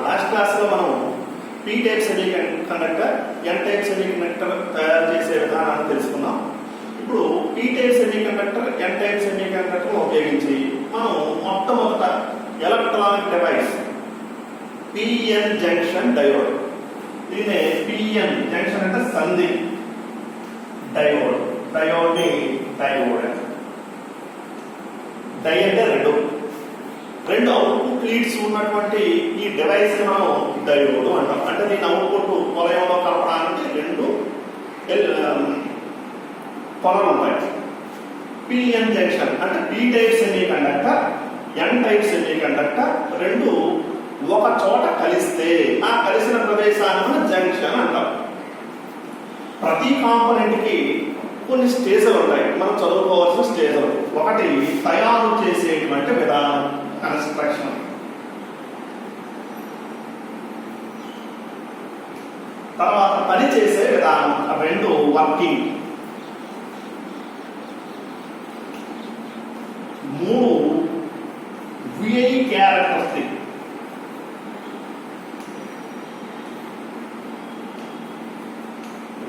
Last క్లాస్లో మనం P type semiconductor, N type semiconductor తయారు చేసే విధానాన్ని తెలుసుకున్నాం. ఇప్పుడు P type semiconductor, N type semiconductor ఉపయోగించి మనం మొట్టమొదట electronic device PN junction diode, దీనే పిఎన్ జంక్షన్ అంటే సంధి, డయోడ్, డయోడ్ని డయోడ్, డై అంటే రెండు అవుట్పుట్ లీడ్స్ ఉన్నటువంటి ఈ డివైస్ మనం డయోడ్ అంటాం. అంటే దీని అవుట్పుట్ వలయంలో కలపడానికి రెండు పొలలు ఉంటాయి. పిఎన్ జంక్షన్ అంటే P type semiconductor, N type semiconductor రెండు ఒక చోట కలిస్తే ఆ కలిసిన ప్రదేశాన్ని మనం జంక్షన్ అంటాం. ప్రతి కాంపోనెంట్ కి కొన్ని స్టేజ్లు ఉంటాయి, మనం చదువుకోవాల్సిన స్టేజ్లు. ఒకటి తయారు చేసేటువంటి విధానం, కన్స్ట్రక్షన్. తర్వాత పని చేసే విధానం, రెండు వర్కింగ్. మూడు విఐ క్యారెక్టరిస్టిక్.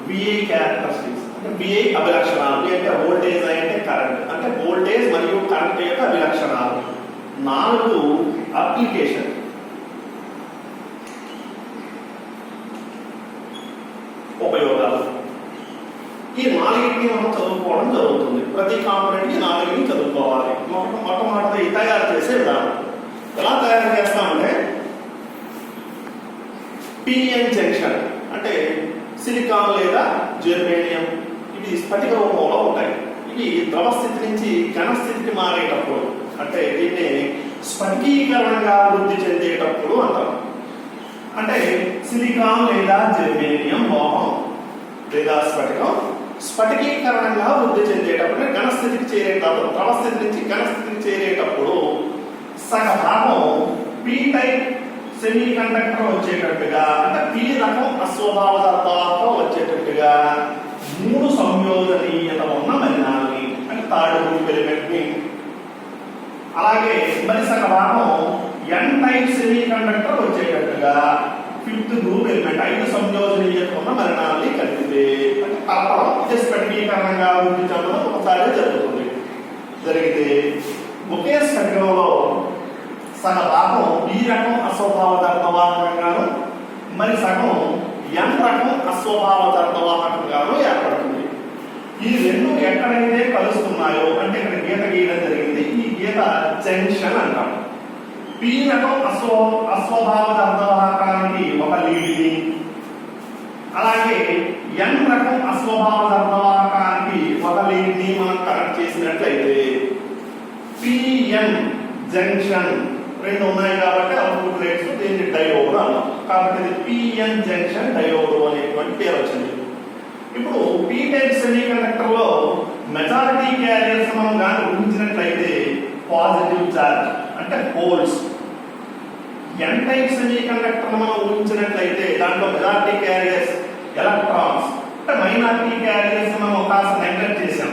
విఐ క్యారెక్టరిస్టిక్స్ అంటే విఐ అభిలక్షణాలు. అంటే వోల్టేజ్ అంటే కరెంట్, అంటే వోల్టేజ్ మరియు కరెంట్ యొక్క అభిలక్షణాలు. నాలుగు అప్లికేషన్. ఉపయోగాలు. ఈ నాలుగింటిని మనం చదువుకోవడం జరుగుతుంది. ప్రతి కాంపోనెంట్ కి నాలుగింటిని చదువుకోవాలి. మొట్టమొదటి తయారు చేసే విధానం. ఎలా తయారు చేస్తామంటే పిఎన్ జంక్షన్ అంటే సిలికాన్ లేదా జెర్మేనియం, ఇవి స్ఫటిక రూపంలో ఉంటాయి. ఇవి ద్రవ స్థితి నుంచి ఘన స్థితికి మారేటప్పుడు, అంటే దీన్ని స్ఫటికీకరణగా వృద్ధి చెందేటప్పుడు అంటారు. అంటే సిలికాన్ లేదా జెర్మేనియం లోహం లేదా స్ఫటికం స్ఫటికీకరణంగా వృద్ధి చెందేటప్పుడు, ఘన స్థితికి చేరేటప్పుడు, ద్రవ స్థితి నుంచి ఘన స్థితికి చేరేటప్పుడు సగ భాగం పీ టైప్ సెమీ కండక్టర్ వచ్చేటట్టుగా, అంటే పీ రకం అస్వభావ తత్వాలతో వచ్చేటట్టుగా మూడు సంయోజనీయత ఉన్న మలినాల్ని, అంటే థర్డ్ గ్రూప్ ఎలిమెంట్ ని, అలాగే మరి సగ భాగం ఎన్ టైప్ సెమీ కండక్టర్ వచ్చేటట్టుగా ఫిఫ్త్ గ్రూప్ ఎలిమెంట్, ఐదు సంయోజనీయత ఉన్న మలినాల్ని కలిపితే, అంటే కలపడం స్ఫటికీకరణంగా వృద్ధి చెందడం ఒకసారి జరుగుతుంది. జరిగితే ఒకే స్ఫటికంలో సగ భాగం ఈ రకం అస్వభావ ధర్మవాహకంగాను, మరి సగం ఎన్ రకం అస్వభావ ధర్మవాహకంగాను ఏర్పడుతుంది. ఈ రెండు ఎక్కడైతే కలుస్తున్నాయో, అంటే ఇక్కడ గీత గీయడం జరిగింది, ఈ గీత జంక్షన్ అంటాం. పీ రకం అస్వభావ ధర్మవాహకానికి ఒక లీడ్ని, అలాగే ఎన్ రకం అస్వభావ ధర్మవాహకానికి ఒక లీడ్ని మనం కనెక్ట్ చేసినట్లయితే పిఎన్ జంక్షన్ రెండు ఉన్నాయి కాబట్టి అవుట్పుట్ రేట్స్ దీన్ని డయోడ్ అన్నాం. కాబట్టి ఇది పిఎన్ జంక్షన్ డయోడ్ అనేటువంటి పేరు వచ్చింది. ఇప్పుడు పీ టైప్ సెమీ కండక్టర్ లో మెజారిటీ క్యారియర్స్ మనం కానీ ఊహించినట్లయితే పాజిటివ్ చార్జ్ అంటే holes. N type semiconductor మనం ఊహించినట్లయితే దాంట్లో మెజారిటీ క్యారియర్స్ ఎలక్ట్రాన్స్, అంటే మైనారిటీ క్యారియర్స్ మనం కాస్త నెగ్లెక్ట్ చేసాం.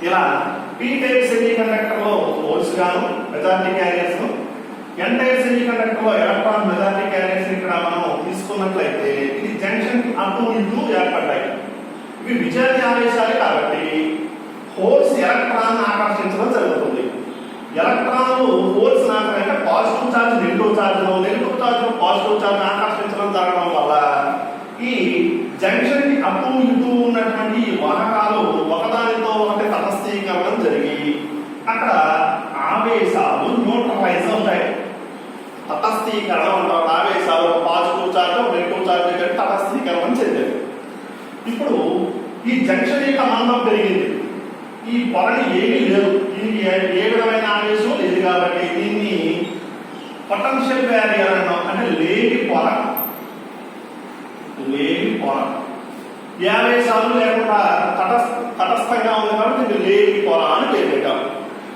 ఇలా పీ టైప్ సెమీ కండక్టర్ లో హోల్స్ గాను majority carriers, N type semiconductor లో ఎలక్ట్రాన్ మెజారిటీ క్యారియర్స్ ఇక్కడ మనం తీసుకున్నట్లయితే ఇది జంక్షన్ అటు ఇటు ఏర్పడ్డాయి. ఇవి విచారణ ఆవేశాలు కాబట్టి హోల్స్ ఎలక్ట్రాన్ ఆకర్షించడం జరుగుతుంది. ఎలక్ట్రాన్లు హోల్స్ అంటే positive charge negative charge, negative charge positive charge ఆకర్షించడం జరగడం వల్ల ఈ జంక్షన్ కి అటు ఇటు ఉన్నటువంటి వాహకాలు ఒకదానితో ఒకటి తటస్థీకరణం జరిగి అక్కడ ఆవేశాలు న్యూట్రలైజ్ అవుతాయి. తటస్థీకరణ అంటారు. ఆవేశాలు పాజిటివ్ చార్జ్ నెగిటివ్ చార్జ్ దగ్గర తటస్థీకరణం చెందాయి. ఇప్పుడు ఈ జంక్షన్ యొక్క మందం పెరిగింది, ఈ పొరని ఏమీ లేదు, దీనికి ఏ విధమైన ఆవేశం లేదు కాబట్టి దీన్ని పొటెన్షియల్ బ్యారియర్ అన్నాం. అంటే లేని పొర, లేని పొర. ఆవేశాలు లేకుండా తటస్థంగా ఉంది కాబట్టి దీన్ని లేని పొర అని పేరు పెట్టాం.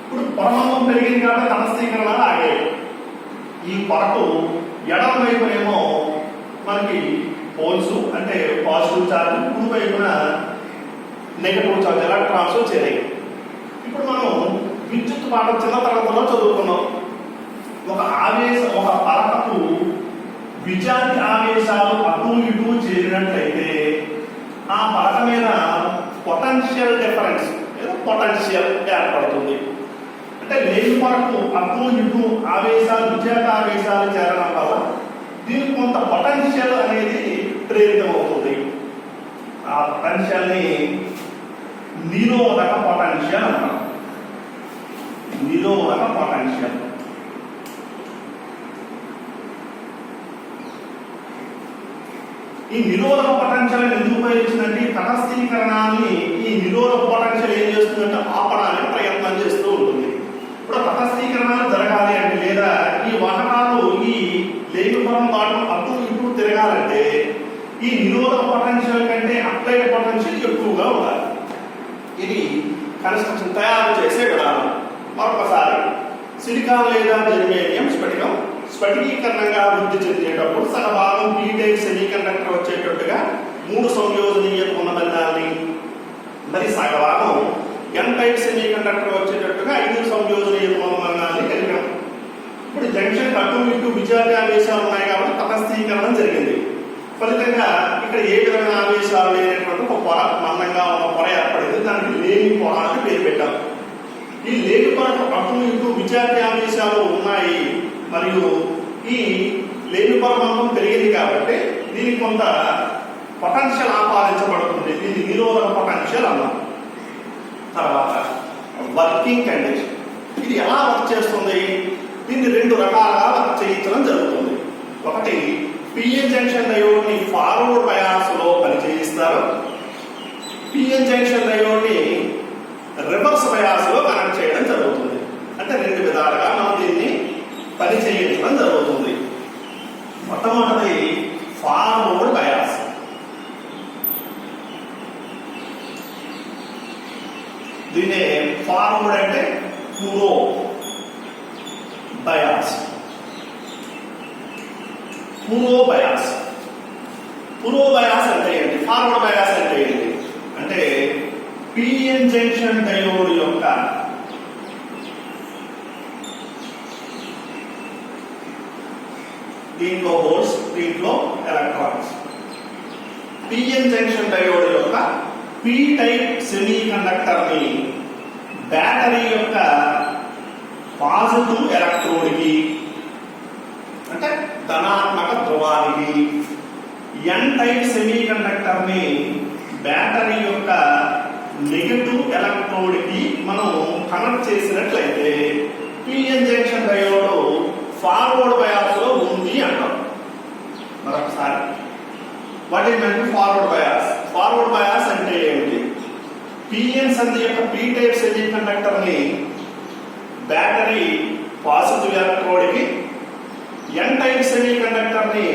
ఇప్పుడు పొరమందం పెరిగింది కాబట్టి తటస్థీకరణ ఆగాయి. ఈ పొరకు ఎడమ వైపునేమో మనకి హోల్స్ అంటే పాజిటివ్ చార్జ్, కుడి వైపున నెగటివ్ చార్జ్ ఎలక్ట్రాన్స్ చేరాయి. ఇప్పుడు మనం విద్యుత్ పాఠం చిన్న తరగతిలో చదువుకున్నాం. ఒక ఒక పలకకు విజాతి ఆవేశాలు అటు ఇటు చేరినట్లయితే ఆ పలక మీద పొటెన్షియల్ డిఫరెన్స్ పొటెన్షియల్ ఏర్పడుతుంది. అంటే లేని పలకకు అటు ఇటు ఆవేశాలు విజాతి ఆవేశాలు చేరడం వల్ల దీనికి కొంత పొటెన్షియల్ అనేది ప్రేరితమవుతుంది. ఆ పొటెన్షియల్ ని నిరోధక పొటెన్షియల్ అంటాం. నిరోధక పొటెన్షియల్. ఈ నిరోధక పొటెన్షియల్ ఎందుకు ఉపయోగించిందంటే తటస్థీకరణాన్ని ఈ నిరోధక పొటెన్షియల్ ఏం చేస్తుందంటే ఆపడానికి ప్రయత్నం చేస్తూ ఉంటుంది. ఇప్పుడు తటస్థీకరణాలు జరగాలి అంటే లేదా ఈ వాహనాలు ఈ లేమిపురం దాటు అటు ఇటు తిరగాలంటే ఈ నిరోధక పొటెన్షియల్ కంటే అప్లైడ్ పొటెన్షియల్ ఎక్కువగా ఉండాలి. ఇది కన్స్ట్రక్షన్ తయారు చేసే విధానం. మరొకసారి సిలికాన్ లేదా జెర్మేనియం స్ఫటికం స్ఫటికీకరణంగా వృద్ధి చెందేటప్పుడు సగభాగం పీ టైప్ సెమీకండక్టర్ వచ్చేటట్టుగా 3 సంయోజనీయత ఉన్నదని దాన్ని, మరి సగభాగం ఎన్ టైప్ సెమీకండక్టర్ వచ్చేటట్టుగా 5 సంయోజనీయత ఉన్నదాన్ని కలిపాం. ఇప్పుడు జంక్షన్ అటు ఇటు విజాతి ఆవేశాలు ఉన్నాయి కాబట్టి తటస్థీకరణం జరిగింది. ఫలితంగా ఇక్కడ ఏ విధమైన ఆవేశాలు లేనటువంటి ఒక పొర, మందంగా ఉన్న పొర ఏర్పడింది. దానికి లేని పొర అని పేరు పెట్టాం. ఈ లేని పొరకు అటు ఇటు విజాతి ఆవేశాలు ఉన్నాయి మరియు ఈ లేని పొర మందం పెరిగింది కాబట్టి దీనికి కొంత పొటెన్షియల్ ఆపాదించబడుతుంది. దీన్ని నిరోధక పొటెన్షియల్ అన్నాం. తర్వాత వర్కింగ్ కండిషన్. ఇది ఎలా వర్క్ చేస్తుంది? దీన్ని 2 రకాలుగా వర్క్ చేయించడం జరుగుతుంది. ఒకటి పిఎన్ జంక్షన్ డయోడ్ ని ఫార్వర్డ్ బయాస్ లో పనిచేయిస్తారు. పిఎన్ జంక్షన్ డయోడ్ ని రివర్స్ బయాస్ లో కనెక్ట్ చేయడం జరుగుతుంది. అంటే 2 విధాలుగా మనం దీన్ని పని చేయించడం జరుగుతుంది. మొట్టమొదటి ఫార్వర్డ్ బయాస్. దీన్ని ఫార్వర్డ్ అంటే పురో బయాస్. పురో బయాస్. పురో బయాస్ అంటే ఏంటి? ఫార్వర్డ్ బయాస్ అంటే ఏంటి అంటే పిఎన్ జంక్షన్ డయోడ్ యొక్క దీంట్లో హోల్స్, దీంట్లో ఎలక్ట్రాన్స్. పిఎన్ జంక్షన్ డయోడ్ యొక్క పీ టైప్ సెమీ కండక్టర్ ని బ్యాటరీ యొక్క పాజిటివ్ ఎలక్ట్రోడ్ కి అంటే ధనాత్మక ధ్రువానికి, ఎన్ టైప్ సెమీ కండక్టర్ ని బ్యాటరీ యొక్క నెగటివ్ ఎలక్ట్రోడ్ కి మనం కనెక్ట్ చేసినట్లయితే PN junction diode forward bias లో ఉంది అంటాం. మరొకసారి what is mean forward bias? Forward bias అంటే ఏమిటి? పిఎన్ సంధి యొక్క పీ టైప్ సెమీ కండక్టర్ ని బ్యాటరీ పాజిటివ్ ఎలక్ట్రోడ్ కి, ఎన్ టైప్ సెమీ కండక్టర్ ని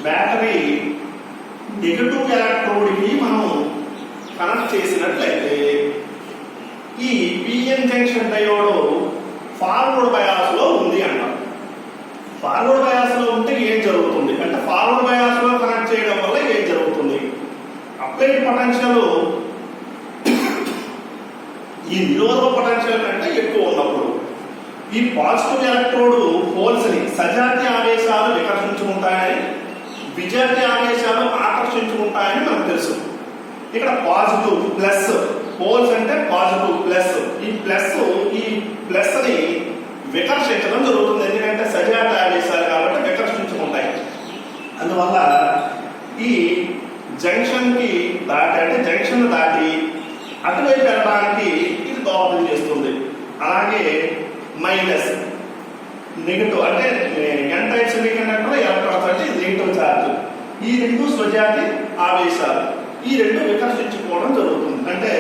బ్యాటరీ నెగటివ్ ఎలక్ట్రోడ్ కి మనం కనెక్ట్ చేసినట్లయితే ఈ PN junction diode forward bias లో ఉంది అంటాం. ఫార్వర్డ్ బయాస్ లో ఉంటే ఏం జరుగుతుంది అంటే ఫార్వర్డ్ బయాస్ లో కనెక్ట్ చేయడం వల్ల ఏం జరుగుతుంది? అప్లైడ్ పొటెన్షియల్ ఈ నిరోధక పొటెన్షియల్ కంటే ఎక్కువ ఉన్నప్పుడు ఈ పాజిటివ్ ఎలక్ట్రోడ్ హోల్స్ ని సజాతి ఆవేశాలు వికర్షించుకుంటాయని, విజాతి ఆవేశాలు ఆకర్షించుకుంటాయని మనకు తెలుసు. ఇక్కడ పాజిటివ్ ప్లస్, హోల్స్ అంటే పాజిటివ్ ప్లస్, ఈ ప్లస్ ని వికర్షించడం జరుగుతుంది. ఎందుకంటే సజాతి ఆవేశాలు కాబట్టి వికర్షించుకుంటాయి. అందువల్ల ఈ జంక్షన్ కి దాటి అంటే జంక్షన్ దాటి అటువైపు వెళ్ళడానికి ఇది దోహదం చేస్తుంది. అలాగే మైనస్ నెగటివ్ అంటే N type semiconductor electrons అంటే నెగటివ్ ఛార్జ్. ఈ 2 స్వజాతి ఆవేశాలు, ఈ 2 వికర్షించుకోవడం జరుగుతుంది. అంటే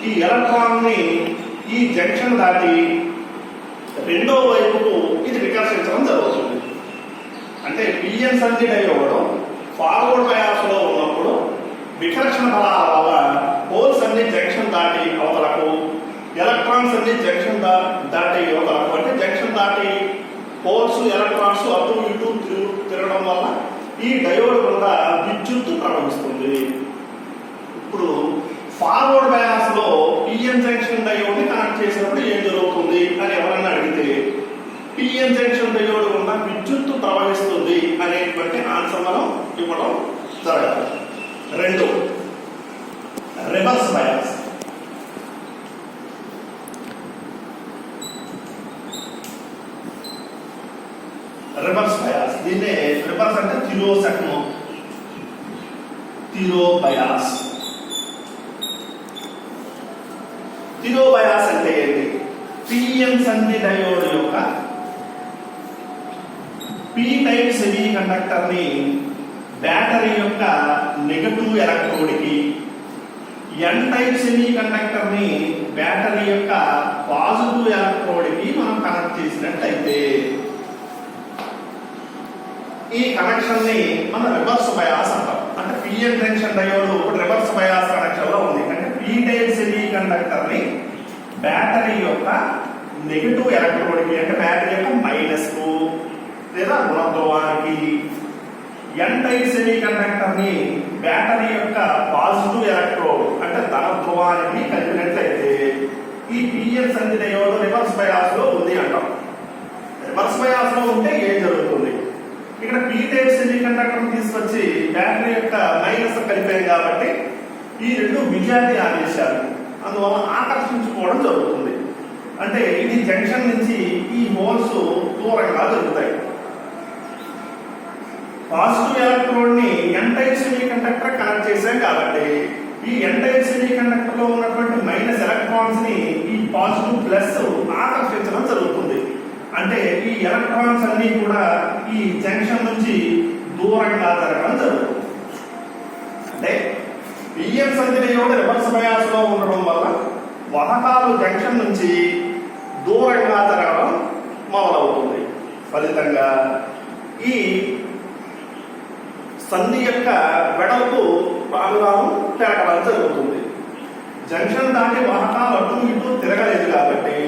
ఈ ఎలక్ట్రాన్ ని ఈ జంక్షన్ దాటి రెండో వైపుకు ఇది వికర్షించడం జరుగుతుంది. అంటే పిఎన్ సంధి డయోడ్ ఫార్వర్డ్ బయాస్ లో ఉన్నప్పుడు వికర్షణ బలాల వల్ల హోల్స్ అన్ని జంక్షన్ దాటి అవతలకు, ఎలక్ట్రాన్స్ అన్ని జంక్షన్ దాటి అవతలకు, అంటే జంక్షన్ దాటి హోల్స్ ఎలక్ట్రాన్స్ అటు ఇటు తిరగడం వల్ల ఈ డయోడ్ గుండా విద్యుత్తు ప్రవహిస్తుంది. ఇప్పుడు ఫార్వర్డ్ బయాస్ లో పిఎన్ జంక్షన్ డయోడ్ ని కనెక్ట్ చేసినప్పుడు ఏం జరుగుతుంది అని ఎవరన్నా అడిగితే పిఎన్ జంక్షన్ డయోడ్ గుండా ఇవ్వడం జరగదు. రెండు, రివర్స్ బయాస్. రివర్స్ బయాస్, దీన్నే రివర్స్ అంటే తిరోశకము, తిరో బయాస్. తిరో బయాస్ అంటే ఏంటి? పిఎన్ సంధి డయోడ్ యొక్క పీ టైప్ సెమీ కండక్టర్ ని బ్యాటరీ యొక్క నెగటివ్ ఎలక్ట్రోడ్ కి, ఎన్ టైప్ సెమీ కండక్టర్ ని బ్యాటరీ యొక్క పాజిటివ్ ఎలక్ట్రోడ్ కి మనం కనెక్ట్ చేసినట్లయితే ఈ కనెక్షన్ ని మనం రివర్స్ బయాస్ అంటాం. అంటే PN junction diode reverse bias connection లో ఉంది. అంటే పీ టైప్ సెమీ కండక్టర్ ని బ్యాటరీ యొక్క నెగటివ్ ఎలక్ట్రోడ్ కి, అంటే బ్యాటరీ యొక్క మైనస్ కు లేదా రుణ ధ్రువానికి, ఎన్ టైప్ సెమీ కండక్టర్ ని బ్యాటరీ యొక్క పాజిటివ్ ఎలక్ట్రోడ్ అంటే ధన ధ్రువానికి కలిపినట్లయితే ఈ పిఎన్ సంధి డయోడ్ రివర్స్ బయాస్ లో ఉంది అంటాం. రివర్స్ బయాస్ లో ఉంటే ఏం జరుగుతుంది? ఇక్కడ పీ టైప్ సెమీ కండక్టర్ తీసుకొచ్చి బ్యాటరీ యొక్క మైనస్ కలిపాం కాబట్టి ఈ రెండు విజాతి ఆదేశాలు అందువల్ల ఆకర్షించుకోవడం జరుగుతుంది. అంటే ఇది జంక్షన్ నుంచి ఈ హోల్స్ దూరంగా జరుగుతాయి. పాజిటివ్ ఎలక్ట్రోడ్ ని N type semiconductor connect చేశాం కాబట్టి ఈ ఎన్ టైప్ సెమీ కండక్టర్ లో ఉన్నటువంటి మైనస్ ఎలక్ట్రాన్స్ ని ఈ పాజిటివ్ ప్లస్ ఆకర్షించడం జరుగుతుంది. అంటే ఈ ఎలక్ట్రాన్స్ అన్ని కూడా ఈ జంక్షన్ నుంచి దూరంగా జరగడం జరుగుతుంది. అంటే పిఎన్ సంధి డయోడ్ రివర్స్ బయాస్ లో ఉండడం వల్ల వాహకాలు జంక్షన్ నుంచి దూరంగా జరగడం మొదలవుతుంది. ఫలితంగా ఈ సంధి యొక్క వెడల్పు భాగాలు పెరగడం జరుగుతుంది. జంక్షన్ దాటి వాహకాలు అటు ఇటు తిరగలేదు కాబట్టి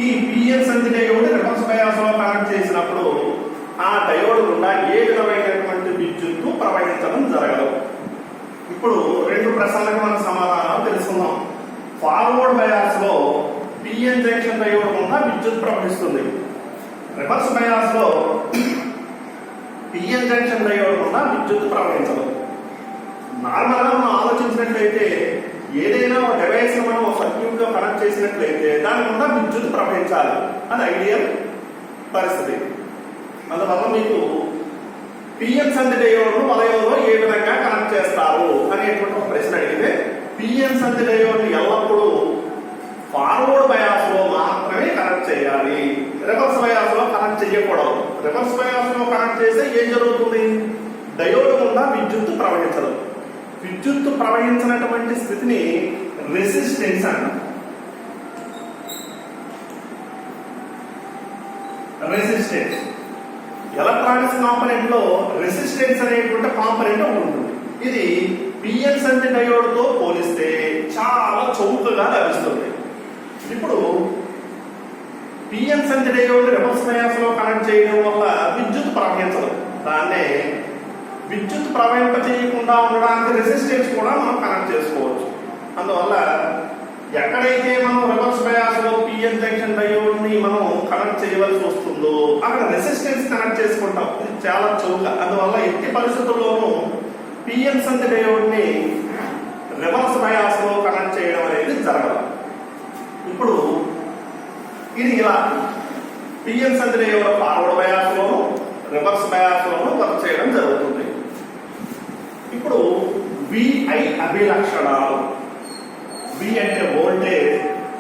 ఈ పిఎన్ సంధి డయోడ్ రివర్స్ బయాస్ లో కనెక్ట్ చేసినప్పుడు ఆ డయోడ్ గుండా ఏ విధమైనటువంటి విద్యుత్తు ప్రవహించడం జరగదు. ఇప్పుడు రెండు ప్రశ్నలకు మన సమాధానాలు తెలుసుకుందాం. ఫార్వర్డ్ బయాస్ లో పిఎన్ జంక్షన్ డయోడ్ గుండా విద్యుత్ ప్రవహిస్తుంది. రివర్స్ బయాస్ లో పిఎన్ జంక్షన్ డయోడ్ గుండా విద్యుత్ ప్రవహించదు. నార్మల్ గా మనం ఆలోచించినట్లయితే ఏదైనా ఒక డివైస్ మనం సర్క్యూట్ లో కనెక్ట్ చేసినట్లయితే దాని గుండా విద్యుత్ ప్రవహించాలి. అది ఐడియల్ పరిస్థితి. అందువల్ల మీకు పిఎన్ సంధి డయోడ్ వలయంలో ఏ విధంగా కనెక్ట్ చేస్తారు అనేటువంటి ఒక ప్రశ్న అడిగితే పిఎన్ సంధి డయోడ్ ఎల్లప్పుడూ ఫార్వర్డ్ బయాస్ లో మాత్రమే కనెక్ట్ చేయాలి. రివర్స్ బయాస్ లో కనెక్ట్ చేయకూడదు. రివర్స్ బయాస్ లో కనెక్ట్ చేస్తే ఏం జరుగుతుంది? డయోడ్ గుండా విద్యుత్ ప్రవహించదు. విద్యుత్ ప్రవహించినటువంటి స్థితిని రెసిస్టెన్స్ అంటాం. రెసిస్టెన్స్ ఎలక్ట్రానిక్స్ కాంపోనెంట్ లో రెసిస్టెన్స్ అనేటువంటి కాంపోనెంట్ ఉంటుంది. ఇది పిఎన్ సంధి డయోడ్ తో పోలిస్తే చాలా చౌకగా లభిస్తుంది. ఇప్పుడు పిఎన్ సంధి డయోడ్ రివర్స్ బయాస్ లో కనెక్ట్ చేయడం వల్ల విద్యుత్ ప్రవహించదు. దాన్నే విద్యుత్ ప్రవహింప చేయకుండా ఉండడానికి రెసిస్టెన్స్ కూడా మనం కనెక్ట్ చేసుకోవచ్చు. అందువల్ల ఎక్కడైతే మనం రివర్స్ బయాస్ లో పిఎన్ జంక్షన్ డయోడ్ ని మనం కనెక్ట్ చేయవలసి వస్తుందో అక్కడ రెసిస్టెన్స్ కనెక్ట్ చేసుకుంటాం. ఇది చాలా చౌక. అందువల్ల ఎట్టి పరిస్థితుల్లోనూ పిఎన్ సంధి డయోడ్ ని రివర్స్ బయాస్ లో కనెక్ట్ చేయడం అనేది జరగదు. ఇప్పుడు ఇది ఇలా పిఎన్ సంధి డయోడ్ ఫార్వర్డ్ బయాస్ లోను రివర్స్ బయాస్ లోను వర్క్ చేయడం జరుగుతుంది. ఇప్పుడు విఐ అభిలక్షణాలు. వి అంటే వోల్టేజ్,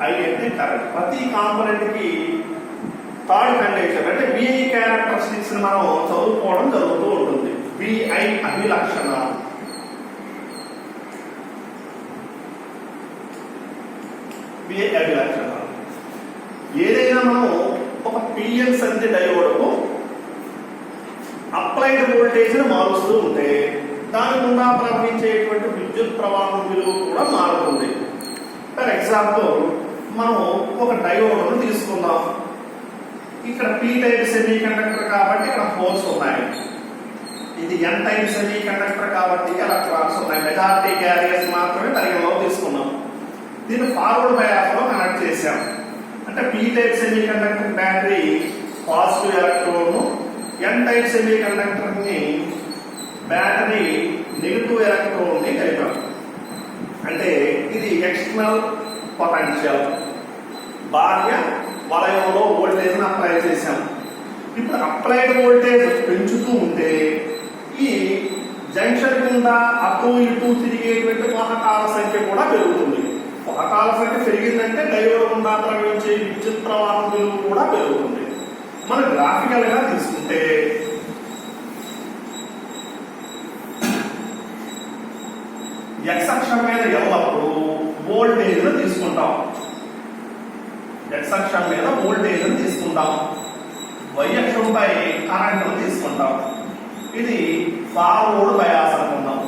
ఐ అంటే కరెంట్. ప్రతి కాంపోనెంట్ కి థర్డ్ కండిషన్ అంటే విఐ క్యారెక్టరిస్టిక్స్ మనం చదువుకోవడం జరుగుతూ ఉంటుంది. విఐ అభిలక్షణాలు. విఐ అభిలక్షణాలు ఏదైనా మనం ఒక పిఎన్ సంధి డయోడ్కు అప్లైడ్ వోల్టేజ్ ని మారుస్తూ ఉంటే దాని గుండా ప్రవహించేటువంటి విద్యుత్ ప్రవాహం విలువ కూడా మారుతుంది. ఫర్ ఎగ్జాంపుల్ మనం ఒక డయోడ్ను తీసుకుందాం. ఇక్కడ పీ టైప్ సెమీ కండక్టర్ కాబట్టి ఇక్కడ హోల్స్ ఉన్నాయి. ఇది ఎన్ టైప్ సెమీ కండక్టర్ కాబట్టి ఎలక్ట్రాన్స్ ఉన్నాయి. మెజారిటీ క్యారియర్స్ మాత్రమే పరిగణలో తీసుకున్నాం. దీన్ని ఫార్వర్డ్ బయాస్ లో కనెక్ట్ చేశాం. అంటే P type semi conductor battery positive electrode ను, ఎన్ టైప్ సెమీ కండక్టర్ ని బ్యాటరీ నెగిటివ్ ఎలక్ట్రోన్ ని కలిపాం. అంటే ఇది ఎక్స్టర్నల్ పొటెన్షియల్, బాహ్య వలయంలో వోల్టేజ్ ని అప్లై చేశాం. ఇప్పుడు అప్లైడ్ వోల్టేజ్ పెంచుతూ ఉంటే ఈ జంక్షన్ గుండా అటు ఇటు తిరిగేటువంటి వాహకాల సంఖ్య కూడా పెరుగుతుంది. వాహకాల సంఖ్య పెరిగిందంటే డయోడ్ గుండా ప్రవహించే విద్యుత్ ప్రవాహం విలువ కూడా పెరుగుతుంది. మనం గ్రాఫికల్ గా తీసుకుంటే x అక్షం మీద ఎల్లప్పుడూ వోల్టేజ్ తీసుకుంటాం. x అక్షం మీద వోల్టేజ్ తీసుకుంటాం, y అక్షంపై కరెంట్ తీసుకుంటాం. ఇది ఫార్వర్డ్ బయాస్ అనుకుందాం.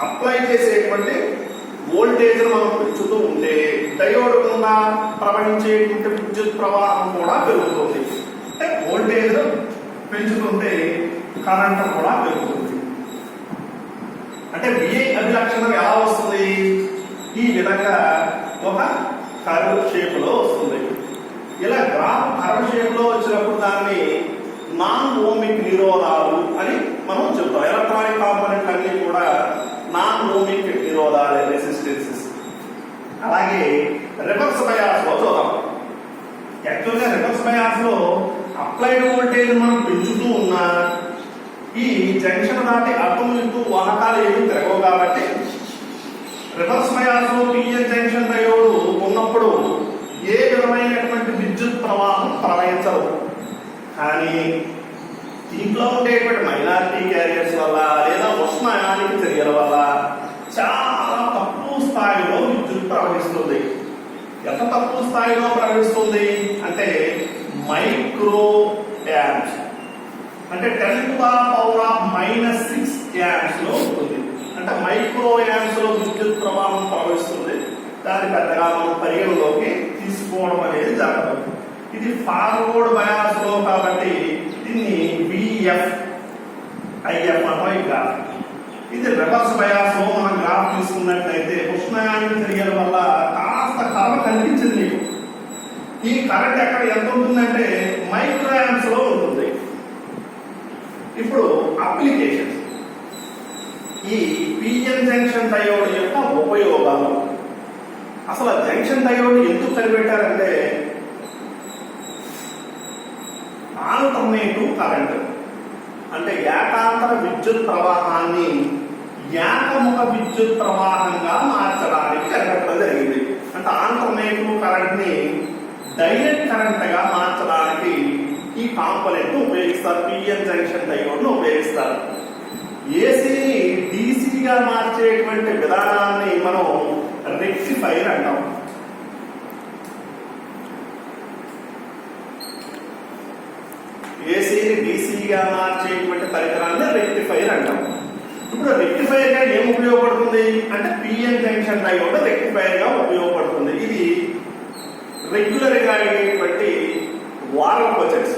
అప్లై చేసేటువంటి వోల్టేజ్ మనం పెంచుతూ ఉంటే డయోడ్ గుండా ప్రవహించేటువంటి విద్యుత్ ప్రవాహం కూడా పెరుగుతుంది. అంటే వోల్టేజ్ పెంచుతుంటే కరెంట్ కూడా పెరుగుతుంది. అంటే VI అభిలక్షణం ఎలా వస్తుంది? ఈ విధంగా ఒక కర్వ్ షేప్ లో వస్తుంది. ఇలా గ్రాఫ్ కర్వ్ షేప్ లో వచ్చినప్పుడు దాన్ని నాన్ ఓమిక్ నిరోధాలు అని మనం చెప్తాం. ఎలక్ట్రానిక్ కాంపోనెంట్ అన్ని కూడా నాన్ ఓమిక్ నిరోధాలు, రెసిస్టెన్సెస్. అలాగే రివర్స్ బయాస్ లో చూద్దాం. యాక్చువల్గా రివర్స్ బయాస్ లో అప్లైడ్ వోల్టేజ్ మనం పెంచుతూ ఉన్నా ఈ జంక్షన్ దాటి అటు ఇటు వాహకాలు ఏమి తిరగవు కాబట్టి రివర్స్ బయాస్ లో పిఎన్ జంక్షన్ డయోడ్ ఉన్నప్పుడు ఏ విధమైనటువంటి విద్యుత్ ప్రవాహం ప్రవహించదు. కానీ దీంట్లో ఉండేటువంటి మైనారిటీ క్యారియర్స్ వల్ల లేదా ఉష్ణ అయానిక చర్యల వల్ల చాలా తక్కువ స్థాయిలో విద్యుత్ ప్రవహిస్తుంది. ఎంత తక్కువ స్థాయిలో ప్రవహిస్తుంది అంటే మైక్రో యాంప్స్, అంటే 10⁻⁻⁻6 యాంప్స్ లో ఉంటుంది. అంటే మైక్రో యాంప్స్ లో విద్యుత్ ప్రవాహం ప్రవహిస్తుంది. దాని పెద్దగా మనం పరిగణలోకి తీసుకోవడం అనేది జరగదు. ఇది ఫార్వర్డ్ బయాస్ లో కాబట్టి దీన్ని VF IF అనే గ్రాఫ్. ఇది రివర్స్ బయాస్ లో మనం గ్రాఫ్ తీసుకున్నట్లయితే ఉష్ణాయానికి చర్యల వల్ల కాస్త కర్వ కనిపించింది మీకు. ఈ కరెంట్ ఎక్కడ ఎంత ఉంటుందంటే మైక్రో యాంప్స్ లో ఉంటుంది. ఇప్పుడు అప్లికేషన్స్, ఈ పిఎన్ జంక్షన్ డయోడ్ యొక్క ఉపయోగాలు. అసలు జంక్షన్ డయోడ్ ఎందుకు కనిపెట్టారంటే ఆల్టర్నేటివ్ కరెంట్, అంటే ఏకాంతర విద్యుత్ ప్రవాహాన్ని ఏకముఖ విద్యుత్ ప్రవాహంగా మార్చడానికి కనిపెట్టడం జరిగింది. అంటే ఆల్టర్నేటివ్ కరెంట్ ని డైరెక్ట్ కరెంట్ గా మార్చడానికి ఈ కాంపోనెంట్ ఉపయోగిస్తారు. పిఎన్ జంక్షన్ డయోడ్ ను ఉపయోగిస్తారు. ఏసీని డీసీగా మార్చేటువంటి విధానాన్ని మనం రెక్టిఫైర్ అంటాం. ఏసీని డీసీగా మార్చేటువంటి పరికరాన్ని రెక్టిఫైర్ అంటాం. ఇప్పుడు రెక్టిఫైర్ గా ఏం ఉపయోగపడుతుంది అంటే పిఎన్ జంక్షన్ డయోడ్ రెక్టిఫైర్ గా ఉపయోగపడుతుంది. ఇది రెగ్యులర్ గా అయ్యేటువంటి వారల్ క్వశ్చన్స్.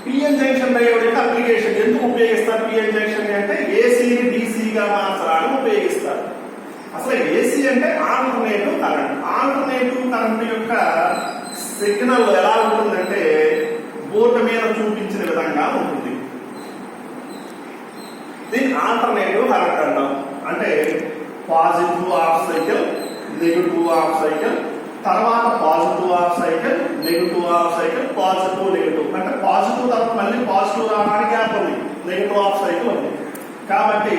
పిఎన్ జంక్షన్ డయోడ్ యొక్క అప్లికేషన్ ఎందుకు ఉపయోగిస్తారు? పిఎన్ జంక్షన్ అంటే ఏసీని డీసీగా మార్చడానికి ఉపయోగిస్తారు. అసలు ఏసీ అంటే ఆల్టర్నేటివ్ కరెంట్. ఆల్టర్నేటివ్ కరెంట్ యొక్క సిగ్నల్ ఎలా ఉంటుందంటే బోర్డు మీద చూపించిన విధంగా ఉంటుంది. దీన్ని ఆల్టర్నేటివ్ కరెంట్ అంటాం. అంటే positive half cycle, negative half cycle, తర్వాత positive half cycle, negative half cycle, positive negative. అంటే పాజిటివ్ తర్వాత మళ్ళీ పాజిటివ్ రావడానికి గ్యాప్ ఉంది, నెగిటివ్ హాఫ్ సైకిల్ ఉంది. కాబట్టి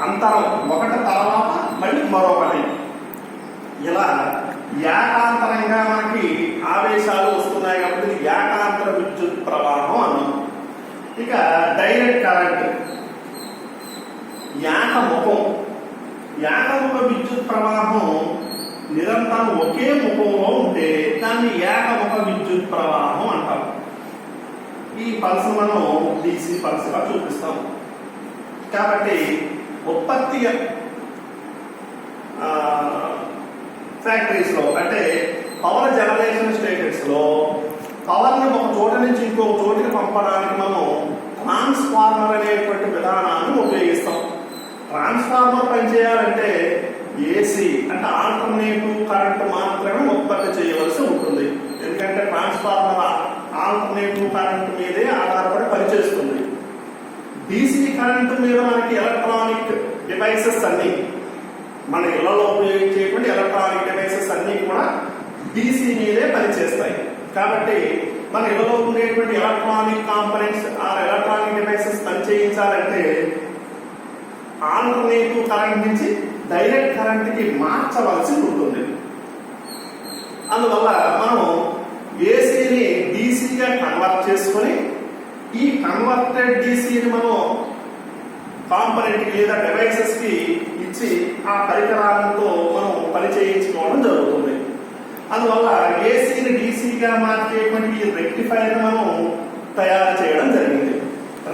అంతరం ఒకటి తర్వాత మళ్ళీ మరొకటి, ఇలా ఏకాంతరంగా మనకి ఆవేశాలు వస్తున్నాయి కాబట్టి ఏకాంతర విద్యుత్ ప్రవాహం అన్నాం. ఇక డైరెక్ట్ కరెంట్ ఏకముఖం. ఏకముఖ విద్యుత్ ప్రవాహం నిరంతరం ఒకే ముఖంలో ఉంటే దాన్ని ఏకముఖ విద్యుత్ ప్రవాహం అంటాం. ఈ పల్స్ మనం DC పల్స్ గా చూపిస్తాం. కాబట్టి ఉత్పత్తి ఫ్యాక్టరీస్ లో అంటే పవర్ జనరేషన్ స్టేషన్స్ లో పవర్ ని ఒక చోట నుంచి ఇంకో చోటికి పంపడానికి మనం ట్రాన్స్ఫార్మర్ అనేటువంటి విధానాన్ని ఉపయోగిస్తాం. ట్రాన్స్ఫార్మర్ పనిచేయాలంటే ఏసీ అంటే ఆల్టర్నేటివ్ కరెంట్ మాత్రమే ఉత్పత్తి చేయవలసి ఉంటుంది. ఎందుకంటే ట్రాన్స్ఫార్మర్ ఆల్టర్నేటివ్ కరెంట్ మీదే ఆధారపడి పనిచేస్తుంది. DC కరెంట్ మీద మనకి ఎలక్ట్రానిక్ డివైసెస్ అన్ని, మన ఇళ్లలో ఉపయోగించేటువంటి ఎలక్ట్రానిక్ డివైసెస్ అన్ని కూడా DC మీదే పనిచేస్తాయి. కాబట్టి మన ఇళ్లలో ఉండేటువంటి ఎలక్ట్రానిక్ కాంపనెంట్స్ ఆ ఎలక్ట్రానిక్ డివైసెస్ పనిచేయించాలంటే ఆల్టర్నేటివ్ కరెంట్ నుంచి డైరెక్ట్ కరెంట్ కి మార్చవలసి ఉంటుంది. అందువల్ల మనం ఏసీని డీసీగా కన్వర్ట్ చేసుకొని ఈ కన్వర్టెడ్ డీసీని మనం కాంపనెంట్ కి లేదా డివైసెస్ కి ఇచ్చి ఆ పరికరాలతో మనం పని చేయించుకోవడం జరుగుతుంది. అందువల్ల ఏసీని డీసీగా మార్చేటువంటి రెక్టిఫైర్ మనం తయారు చేయడం జరిగింది.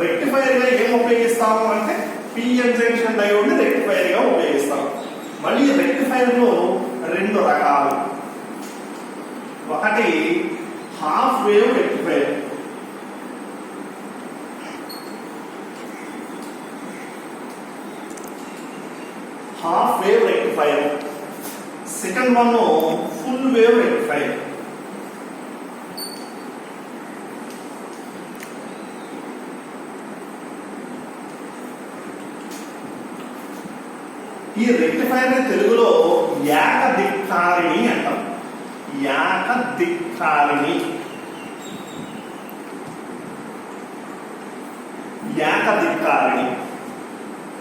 రెక్టిఫైర్ గా ఏం ఉపయోగిస్తాము అంటే పిఎన్ జంక్షన్ డయోడ్ ని రెక్టిఫైర్ గా ఉపయోగిస్తాం. మళ్ళీ రెక్టిఫైర్ లో రెండు రకాలు. ఒకటి half wave rectifier. Half wave rectifier. Second one full wave rectifier. ఈ రెక్టిఫైర్ తెలుగులో ఏకదిక్కారిణి అంటాం. ఏకదిక్కారిణి. ఏకదిక్కారిణి.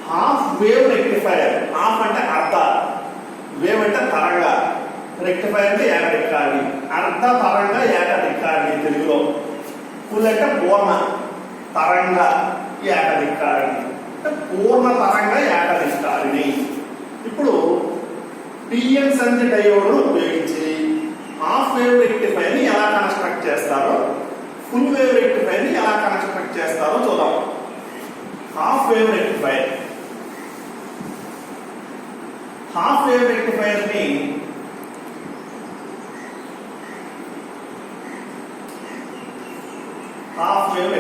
Half wave rectifier. హాఫ్ అంటే అర్ధ, వేవ్ అంటే తరంగ, రెక్టిఫైర్ అంటే ఏకదిక్కారిణి. అర్ధ తరంగ ఏకదిక్కారిణి తెలుగులో. ఫుల్ అంటే పూర్ణ తరంగ ఏకదిక్కారిణి, పూర్ణ తరంగ ఏకదిక్కారిణి. ఇప్పుడు పిఎన్ సంధి డయోడ్ను ఉపయోగించి హాఫ్ వేవ్ రెక్టిఫైర్ ని ఎలా కన్స్ట్రక్ట్ చేస్తారో, ఫుల్ వేవ్ రెక్టిఫైర్ ని ఎలా కన్స్ట్రక్ట్ చేస్తారో చూద్దాం. Half wave rectifier. Half wave rectifier ని హాఫ్ వేవ్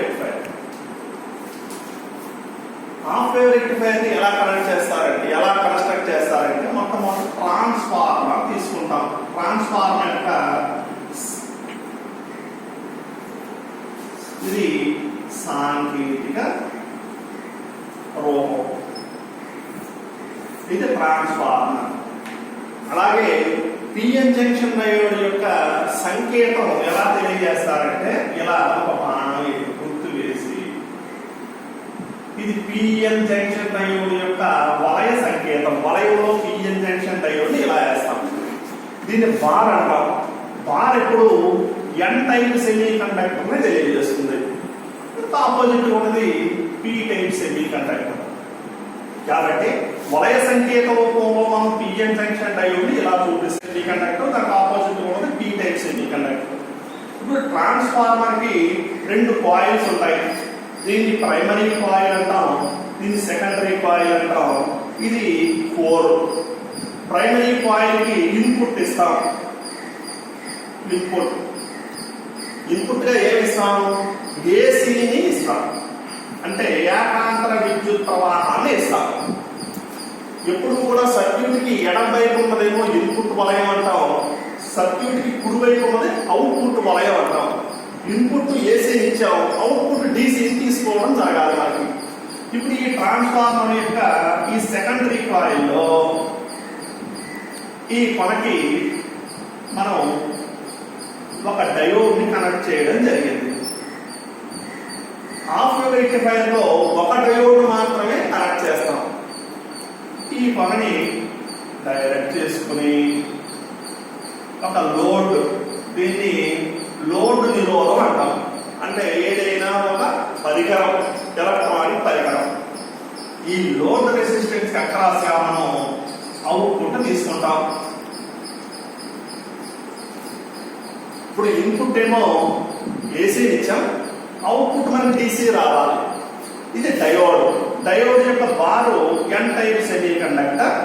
రెక్టిఫైర్ ని ఎలా కనెక్ట్ చేస్తారంటే, ఎలా కన్స్ట్రక్ట్ చేస్తారంటే మొట్టమొదటి ట్రాన్స్ఫార్మర్ తీసుకుంటాం. ట్రాన్స్ఫార్మర్ యొక్క ఇది సాంకేతిక రూపం. ఇది ట్రాన్స్ఫార్మర్. అలాగే పిఎన్ జంక్షన్ డయోడ్ యొక్క సంకేతం ఎలా తెలియజేస్తారంటే ఇలా ఒక బాణం గుర్తు వేసి, ఇది పిఎన్ జంక్షన్ డయోడ్ యొక్క వలయ సంకేతం. వలయంలో పిఎన్ జంక్షన్ డయోడ్ ని ఇలా వేస్తాం. దీన్ని బార్ అంటాం. బార్ ఎప్పుడు ఎన్ టైప్ సెమీ కండక్టర్ ని తెలియజేస్తుంది. ఆపోజిట్ ఉన్నది పి టైప్ సెమీ కండక్టర్. కాబట్టి వలయ సంకేత రూపంలో మనం పిఎన్ జంక్షన్ డయోడ్ ని ఇలా చూపిస్తుంది సెమీ కండక్టర్, దానికి ఆపోజిట్ ఉన్నది పి టైప్ సెమీ కండక్టర్. ఇప్పుడు ట్రాన్స్ఫార్మర్ కి రెండు కాయిల్స్ ఉంటాయి. దీన్ని ప్రైమరీ కాయిల్ అంటాం, దీన్ని సెకండరీ కాయిల్ అంటాం. ఇది 4. ప్రైమరీ కాయిల్ కి ఇన్పుట్ ఇస్తాం. ఇన్పుట్ గా ఏమి ఇస్తాం? ఏసీని ఇస్తాం. అంటే ఏకాంతర విద్యుత్ ప్రవాహాన్ని ఇస్తాం. ఎప్పుడు కూడా సర్క్యూట్ కి ఎడం వైపు ఉన్నదేమో ఇన్పుట్ వలయం అంటాం, సర్క్యూట్ కి కుడి వైపు ఉన్నది అవుట్పుట్ వలయం అంటాం. ఇన్పుట్ ఏసీ ఇచ్చాం, అవుట్పుట్ డీసీ తీసుకోవడం జరగాలి మనకి. ఇప్పుడు ఈ ట్రాన్స్ఫార్మర్ యొక్క ఈ సెకండరీ కాయిల్లో ఈ కొనకి మనం ఒక డయోడ్ ని కనెక్ట్ చేయడం జరిగింది. హాఫ్ వేవ్ రెక్టిఫైర్ లో ఒక డయోడ్ మాత్రమే కనెక్ట్ చేస్తాం. ఈ పనిని డైరెక్ట్ చేసుకుని ఒక లోడ్, దీన్ని లోడ్ నిరోధం అంటాం. అంటే ఏదైనా ఒక పరికరం, ఎలక్ట్రానిక్ పరికరం, ఈ లోడ్ రెసిస్టెన్స్ అక్రాస్ గా మనం అవుట్పుట్ తీసుకుంటాం. ఇప్పుడు ఇన్పుట్ ఏమో ఏసీ ఇచ్చాం, అవుట్పుట్ మనకి డీసీ రావాలి. ఇది డయోడ్. డయోడ్ యొక్క బారు ఎన్ టైప్ సెమీ కండక్టర్,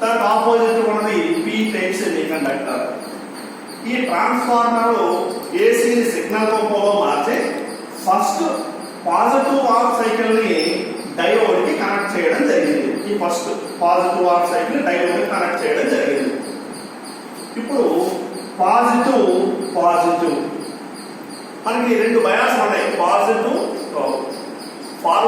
దానికి ఆపోజిట్ ఉన్నది పి టైప్ సెమీ కండక్టర్. ఈ ట్రాన్స్ఫార్మర్ ఏసీ సిగ్నల్ రూపంలో మార్చి ఫస్ట్ పాజిటివ్ హాఫ్ సైకిల్ ని డయోడ్ కి కనెక్ట్ చేయడం జరిగింది. ఈ first positive half cycle diode కి కనెక్ట్ చేయడం జరిగింది. ఇప్పుడు పాజిటివ్ మనకి రెండు బయాస్ ఉన్నాయి. పాజిటివ్ ఫార్వర్డ్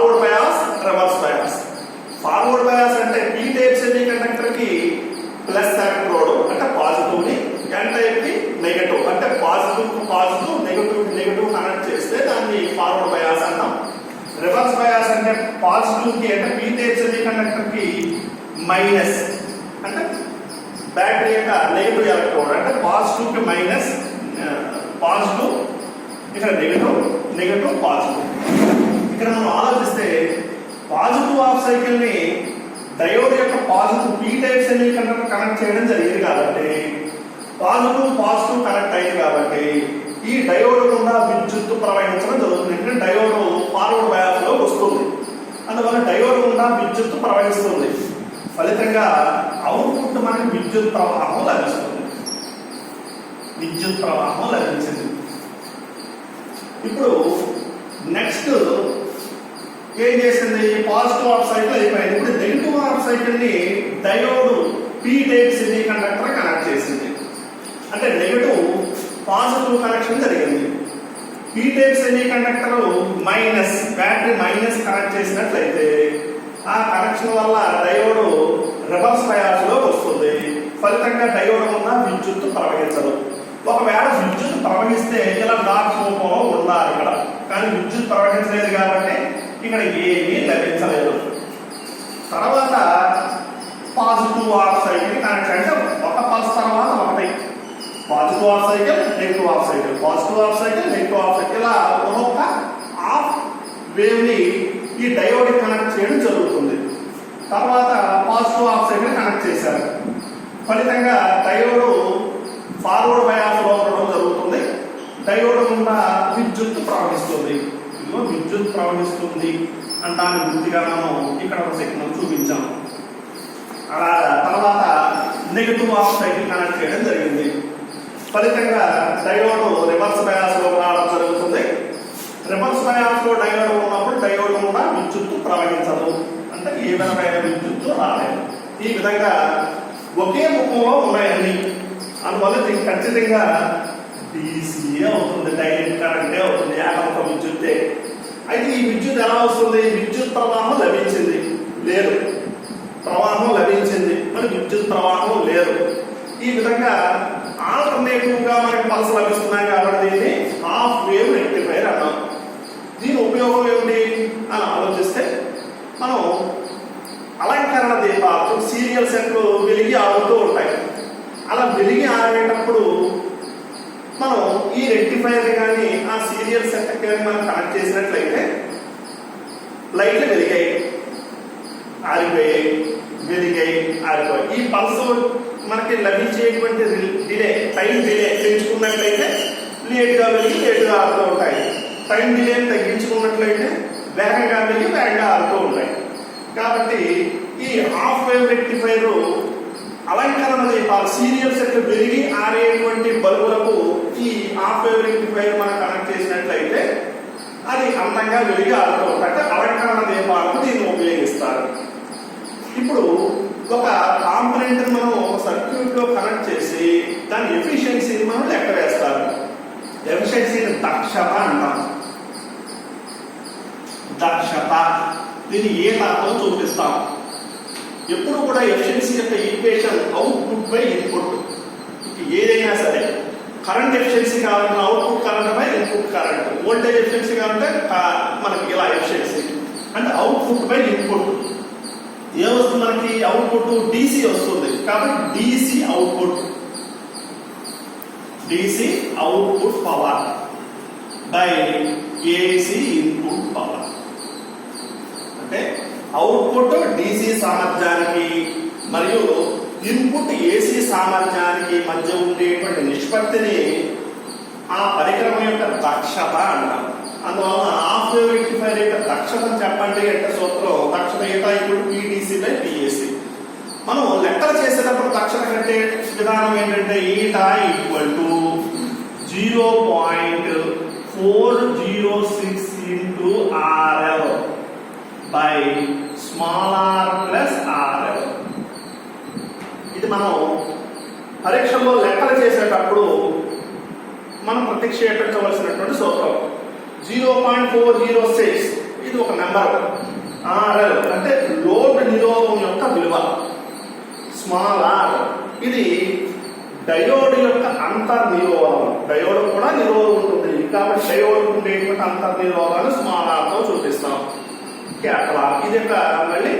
రివర్స్ బయాస్ అంటే పాజిటివ్ కి అంటే పీ టైప్ సెమీకండక్టర్ కి మైనస్ అంటే బ్యాటరీ యొక్క నెగిటివ్ ఎలక్ట్రోడ్ అంటే పాజిటివ్ కి మైనస్ పాజిటివ్, ఇక్కడ నెగిటివ్, నెగిటివ్ పాజిటివ్. ఇక్కడ మనం ఆలోచిస్తే పాజిటివ్ హాఫ్ సైకిల్ ని డయోడ్ యొక్క positive P type semiconductor connect చేయడం జరిగింది కాబట్టి పాజిటివ్ కనెక్ట్ అయింది కాబట్టి ఈ డయోడ్ గుండా విద్యుత్తు ప్రవహించడం జరుగుతుంది. అంటే డయోడ్ ఫార్వర్డ్ బయాస్ లో వస్తుంది, అందువల్ల డయోడ్ గుండా విద్యుత్తు ప్రవహిస్తుంది. ఫలితంగా అవుట్పుట్ మనకి విద్యుత్ ప్రవాహం లభిస్తుంది. విద్యుత్ ప్రవాహం లభించింది. ఇప్పుడు నెక్స్ట్ ఏం చేసింది? పాజిటివ్ హాఫ్ సైకిల్ అయిపోయింది. ఇప్పుడు నెగిటివ్ హాఫ్ సైకిల్ ని diode P type semiconductor connect చేసింది. అంటే నెగిటివ్ పాజిటివ్ కనెక్షన్ జరిగింది. P type semiconductor minus, battery minus connect చేసినట్లయితే ఆ కనెక్షన్ వల్ల డయోడ్ రివర్స్ బయాస్ లో వస్తుంది. ఫలితంగా డయోడ్ ఉన్న విద్యుత్తు ప్రవహించదు. ఒకవేళ విద్యుత్ ప్రవహిస్తే ఇలా డాట్ రూపంలో ఉండాలి ఇక్కడ, కానీ విద్యుత్ ప్రవహించలేదు కాబట్టి ఇక్కడ ఏమీ లభించలేదు. తర్వాత పాజిటివ్ హాఫ్ సైకిల్ కనెక్ట్ అంటే ఒక పల్స్ తర్వాత ఒకటి positive half cycle, negative half cycle, positive half cycle, negative half cycle, ఇలా ఒక్కొక్క హాఫ్ వేవ్ ని ఈ డయోడ్ కనెక్ట్ చేయడం జరుగుతుంది. తర్వాత పాజిటివ్ హాఫ్ సైకిల్ కనెక్ట్ చేశారు. ఫలితంగా డయోడ్ ఫార్వర్డ్ బయాస్ లో ఉండడం జరుగుతుంది. డయోడ్ గుండా విద్యుత్ ప్రవహిస్తుంది. ఇదిగో విద్యుత్ ప్రవహిస్తుంది అంటానికి గుర్తుగా మనం ఇక్కడ ఒక సెకండ్ చూపించాం. అలా తర్వాత నెగిటివ్ హాఫ్ సైకిల్ కనెక్ట్ చేయడం జరిగింది. ఫలితంగా డయోడ్ రివర్స్ బయాస్ లో రావడం జరుగుతుంది. రివర్స్ బయాస్ లో డయోడ్ ఉన్నప్పుడు డయోడ్ కూడా విద్యుత్తు ప్రవహించదు, అంటే ఏ విధమైన విద్యుత్తు రాలేదు. ఈ విధంగా ఒకే ముఖంలో ఉన్నాయని, అందువల్ల దీనికి ఖచ్చితంగా డీసీఏ అవుతుంది, డైరెక్ట్ కరెంటే అవుతుంది, ఏకముఖ విద్యుత్తే. అయితే ఈ విద్యుత్ ఎలా వస్తుంది? విద్యుత్ ప్రవాహం లభించింది లేదు, ప్రవాహం లభించింది మరి విద్యుత్ ప్రవాహం లేదు. ఈ విధంగా ఆల్టర్నేటివ్ గా మనకి పల్స్ లభిస్తున్నాయి కాబట్టి దీన్ని హాఫ్ వేవ్ రెక్టిఫైర్ అన్నాం. దీని ఉపయోగం ఏమిటి అని ఆలోచిస్తే, మనం అలంకరణ దీపాలు సీరియల్ సెట్లు వెలిగి ఆడుతూ ఉంటాయి. అలా వెలిగి ఆడేటప్పుడు మనం ఈ రెక్టిఫైర్ కానీ ఆ సీరియల్ సెట్ కానీ మనం కనెక్ట్ చేసినట్లయితే లైట్లు వెలిగాయి, ఆరిపోయాయి, వెలిగాయి, ఆరిపోయాయి. ఈ పల్స్ మనకి లభించేటువంటి టైం డిలే పెంచుకున్నట్లయితే లేట్గా వెలిగి లేట్గా ఆడుతూ ఉంటాయి. టైం డిలే తగ్గించుకున్నట్లయితే వేగంగా వెలిగి వేగంగా ఆడుతూ ఉంటాయి. కాబట్టి ఈ హాఫ్ వేవ్ రెక్టిఫైర్ అలంకరణ దీపాలు సీరియల్ సెట్ వెలిగి ఆరేటువంటి బల్బులకు ఈ హాఫ్ వేవ్ రెక్టిఫైర్ మనం కనెక్ట్ చేసినట్లయితే అది అందంగా వెలిగి ఆడుతూ ఉంటాయి. అంటే అలంకరణ దీపాలకు దీన్ని ఉపయోగిస్తారు. ఇప్పుడు ఒక కాంపొనెంట్ మనం సర్క్యూట్ లో కనెక్ట్ చేసి దాని ఎఫిషియన్సీని మనం లెక్క వేస్తారు. ఎఫిషియన్సీని దక్షత అంటాం. దక్షత దీన్ని ఏ తాతో చూపిస్తాం. ఎప్పుడు కూడా ఎఫిషియన్సీ యొక్క ఈక్వేషన్ అవుట్పుట్ బై ఇన్పుట్. ఏదైనా సరే కరెంట్ ఎఫిషియన్సీ కావాలంటే output current by input current, voltage efficiency కావాలంటే మనకి ఇలా ఎఫిషియన్సీ అంటే అవుట్పుట్ బై ఇన్పుట్. ఏ వస్తుంది మనకి? అవుట్పుట్ డీసీ వస్తుంది కాబట్టి DC output power by AC input power. అంటే అవుట్పుట్ డీసీ సామర్థ్యానికి మరియు ఇన్పుట్ ఏసీ సామర్థ్యానికి మధ్య ఉండేటువంటి నిష్పత్తిని ఆ పరికరం యొక్క దక్షత అంటాం. అందువల్ల హాఫ్ వేవ్ రెక్టిఫైర్ యొక్క దక్షత చెప్పండి అంటే సూత్రం దక్షత eta equal PDC by PAC. మనం లెక్కలు చేసేటప్పుడు దక్షత కట్టే విధానం ఏంటంటే eta equal to 0.406 into RL by small r plus RL. ఇది మనం పరీక్షల్లో లెక్కలు చేసేటప్పుడు మనం ప్రతిక్షేపించవలసినటువంటి సూత్రం. 0.406 ఇది ఒక నెంబర్. RL అంటే లోడ్ నిరోధం యొక్క విలువ. స్మాల్ r ఇది డయోడ్ యొక్క అంతర్నిరోధం. డయోడ్ కూడా నిరోధం ఉంటుంది, కాబట్టి డయోడ్ ఉండేటువంటి అంతర్నిరోధాన్ని స్మాల్ r తో చూపిస్తాం. క్యాపిటల్ R ఇది యొక్క మళ్ళీ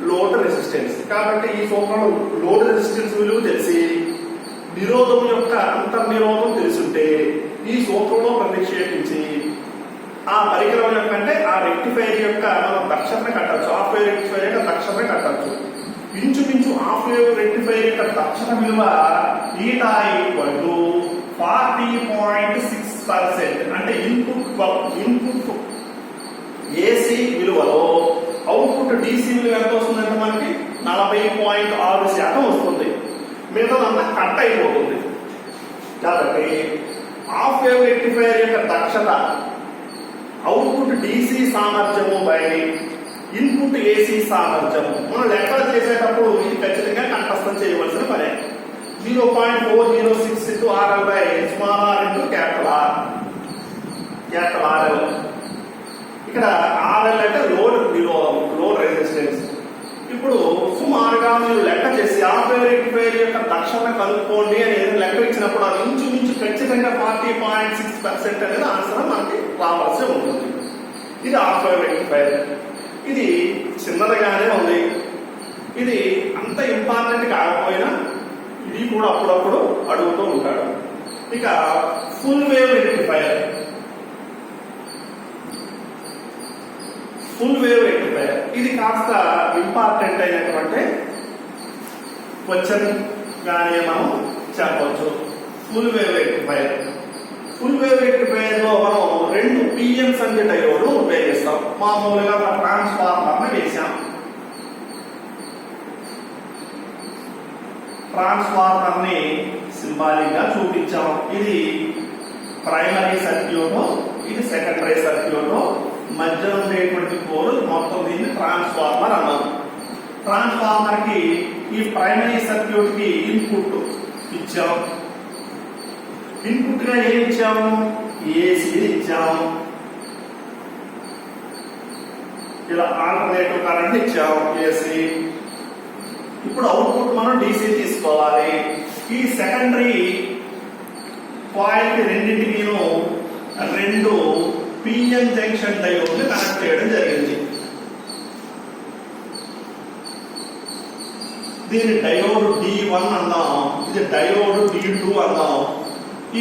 లోడ్ రెసిస్టెన్స్. కాబట్టి ఈ సూత్రంలో లోడ్ రెసిస్టెన్స్ విలువ తెలిసి నిరోధం యొక్క అంతర్నిరోధం తెలుసుంటే ఈ సూత్రంలో ప్రతిక్షేపించి ఆ పరికరం యొక్క అంటే ఆ రెక్టిఫైర్ యొక్క మనం దక్షతను కట్టచ్చు. హాఫ్ వేవ్ రెక్టిఫైర్ యొక్క దక్షతను కట్టచ్చు. ఇంచుమించు హాఫ్ వేవ్ రెక్టిఫైర్ యొక్క దక్షత విలువ ఈటా ఈక్వల్ టు 40.6%. అంటే ఇన్పుట్ ఏసీ విలువలో అవుట్పుట్ డిసి విలువ ఎంత వస్తుందంటే మనకి 40.6% వస్తుంది. మిగతాదంతా కట్ అయిపోతుంది. కాబట్టి హాఫ్ వేవ్ రెక్టిఫైర్ యొక్క దక్షత అవుట్పుట్ డిసి సామర్థ్యము బై ఇన్పుట్ ఏసీ సామర్థ్యము మనం లెక్కలు చేసేటప్పుడు ఇది ఖచ్చితంగా కంఠస్థం చేయవలసిన పనే. 0.406 into RL by small r into capital R. Capital RL ఇక్కడ RL అంటే లోడ్ రెసిస్టెన్స్. ఇప్పుడు సుమారుగా మీరు లెక్క చేసి హాఫ్ వేవ్ రెక్టిఫైర్ యొక్క దక్షత కనుక్కోండి అని లెక్క ఇచ్చినప్పుడు అది ఇంచుమించు ఖచ్చితంగా 40.6% అనేది ఆన్సర్ మనకి రావాల్సి ఉంటుంది. ఇది హాఫ్ వేవ్ రెక్టిఫైర్. ఇది చిన్నదిగానే ఉంది. ఇది అంత ఇంపార్టెంట్ కాకపోయినా ఇది కూడా అప్పుడప్పుడు అడుగుతూ ఉంటాడు. ఇక full wave rectifier. Full wave rectifier ఇది కాస్త ఇంపార్టెంట్ అయినటువంటి క్వశ్చన్ గానే మనం చెప్పవచ్చు. Full wave rectifier. Full wave rectifier లో మనం 2 పిఎం సంఖ్య డయోడ్లు ఉపయోగిస్తాం. మామూలుగా మన ట్రాన్స్ఫార్మర్ వేసాం. ట్రాన్స్ఫార్మర్ ని సింబాలిక్ గా చూపించాం. ఇది ప్రైమరీ సర్క్యూట్, ఇది సెకండరీ సర్క్యూట్. మధ్యలో ఉండేటువంటి కోర్ మొత్తం దీన్ని ట్రాన్స్ఫార్మర్ అన్నాం. ట్రాన్స్ఫార్మర్ కి ఈ ప్రైమరీ సర్క్యూట్ కి ఇన్పుట్ ఇచ్చాం. ఇన్పుట్ గా ఏం ఇచ్చాము? ఏసీ ఇచ్చాము. ఇలా ఆల్టర్నేటివ్ కరెంట్ ఇచ్చాము ఏసీ. ఇప్పుడు అవుట్పుట్ మనం డీసీ తీసుకోవాలి. ఈ సెకండరీ కాయిల్ కి రెండింటికి 2 పిఎన్ జంక్షన్ డయోడ్ ని కనెక్ట్ చేయడం జరిగింది. దీని డయోడ్ D1 అన్నాం, ఇది డయోడ్ D2 అన్నాం.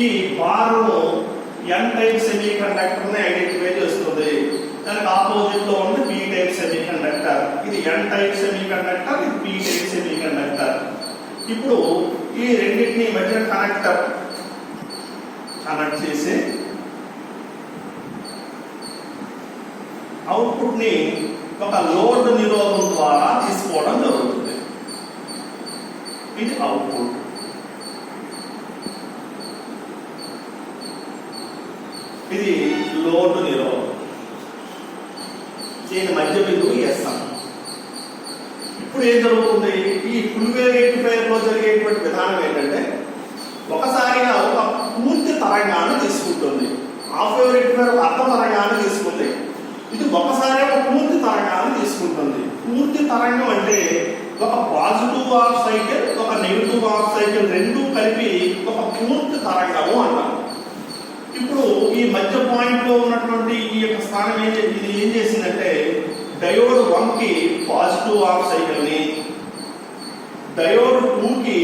ఈ bar N type semiconductor ని ఐడెంటిఫై చేస్తుంది. దానికి ఆపోజిట్ లో ఉంది పి టైప్ సెమీ కండక్టర్. ఇది ఎన్ టైప్ సెమీ కండక్టర్, ఇది పి టైప్ సెమీ కండక్టర్. ఇప్పుడు ఈ రెండింటిని మధ్య కనెక్ట్ చేసి అవుట్పుట్ ని ఒక లోడ్ నిరోధం ద్వారా తీసుకోవడం జరుగుతుంది. ఇది అవుట్పుట్. ఇది లోడ్ నిరోధం. దీని మధ్య బిందువు ఎస్ఎం. ఇప్పుడు ఏం జరుగుతుంది? ఈ ఫుల్ వేవ్ రెక్టిఫైర్ లో జరిగేటువంటి విధానం ఏంటంటే ఒకసారిగా ఒక పూర్తి తరంగాన్ని తీసుకుంటుంది. హాఫ్ వేవ్ రెక్టిఫైర్ అర్ధ తరంగాన్ని తీసుకుంది. ఇది ఒకసారి ఒక పూర్తి తరంగాన్ని తీసుకుంటుంది. పూర్తి తరంగం అంటే ఒక పాజిటివ్ హాఫ్ సైకిల్, ఒక నెగిటివ్ హాఫ్ సైకిల్ రెండూ కలిపి ఒక పూర్తి తరంగము అన్నాం. ఇప్పుడు ఈ మధ్య పాయింట్ లో ఉన్నటువంటి ఈ యొక్క స్థానం ఇది ఏం చేసిందంటే డయోడ్ 1 కి పాజిటివ్ హాఫ్ సైకిల్ ని, డయోడ్ 2 కి